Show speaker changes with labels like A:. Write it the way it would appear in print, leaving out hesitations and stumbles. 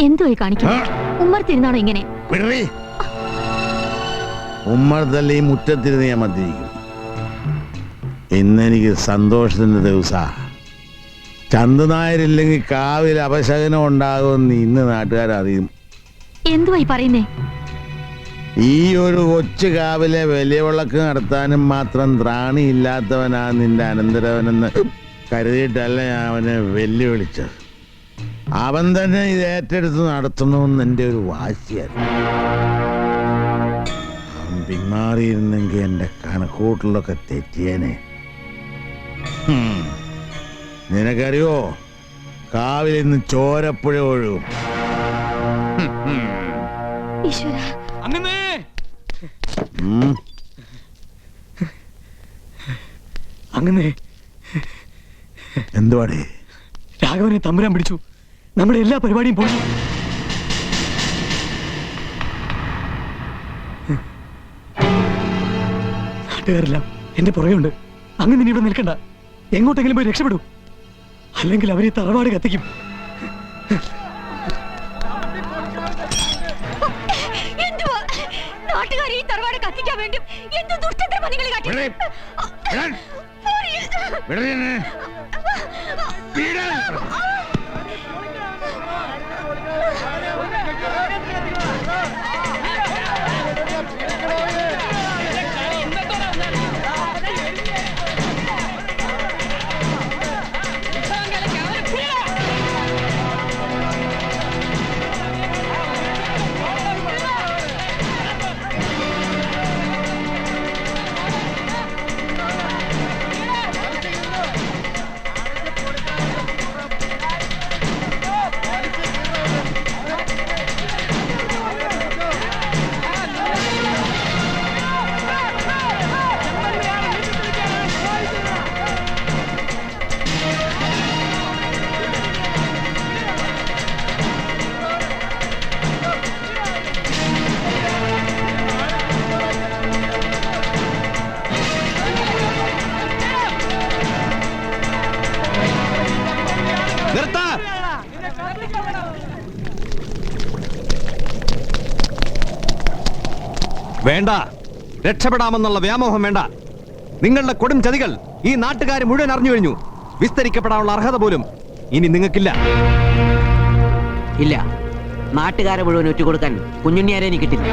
A: എന്തുവായി കാണിക്കുന്നത്? ഉമ്മർത്തിരുന്നാണോ ഇങ്ങനെ?
B: ഉമ്മർത്തല്ലേ മുറ്റത്തിരുന്ന് ഞാൻ മദ്യപിക്കും. ഇന്നെനിക്ക് സന്തോഷത്തിന്റെ ദിവസാ. ചന്തുനായരില്ലെങ്കിൽ കാവിൽ അപശകനം ഉണ്ടാകുമെന്ന് ഇന്ന് നാട്ടുകാരറിയും.
A: എന്തുവായി പറയുന്നേ?
B: ഈ ഒരു കൊച്ചു കാവിലെ വലിയ വിളക്ക് നടത്താനും മാത്രം ത്രാണിയില്ലാത്തവനാ നിന്റെ അനന്തരവനെന്ന് കരുതിയിട്ടല്ല ഞാൻ അവനെ വെല്ലുവിളിച്ചത്. അവൻ തന്നെ ഇത് ഏറ്റെടുത്ത് നടത്തണമെന്ന് എൻ്റെ ഒരു വാശിയായിരുന്നു. അവൻ പിന്മാറിയിരുന്നെങ്കിൽ എൻ്റെ കണക്കൂട്ടിലൊക്കെ തെറ്റിയേനെ. നിനക്കറിയോ, കാവിൽ ഇന്ന് ചോരപ്പുഴ ഒഴുകും.
C: അങ്ങനെ
B: എന്തുവാടേ?
C: രാഘവനെ തമ്പുരാൻ പിടിച്ചു. നമ്മുടെ എല്ലാ പരിപാടിയും പോയി. നാട്ടുകാരെല്ലാം എന്റെ പുറകെയുണ്ട്. അങ്ങനെ നീ ഇവിടെ നിൽക്കണ്ട. എങ്ങോട്ടെങ്കിലും പോയി രക്ഷപ്പെടൂ, അല്ലെങ്കിൽ അവരെ തറവാട് കത്തിക്കും.
A: നാട്ടുകാരെ തറവാട് കത്തിക്കാൻ വേണ്ടി എന്ത് ദുഷ്ടതരമാണ് നിങ്ങൾ കാട്ടിയത്?
D: വേണ്ട, രക്ഷപ്പെടാമെന്നുള്ള വ്യാമോഹം വേണ്ട. നിങ്ങളുടെ കൊടും ചതികൾ ഈ നാട്ടുകാർ മുഴുവൻ അറിഞ്ഞു കഴിഞ്ഞു. വിസ്തരിക്കപ്പെടാനുള്ള അർഹത പോലും ഇനി നിങ്ങൾക്കില്ല.
E: ഇല്ല, നാട്ടുകാരെ മുഴുവൻ ഒറ്റുകൊടുക്കാൻ കുഞ്ഞുണ്ണിയാരെ എനിക്ക് കിട്ടില്ല.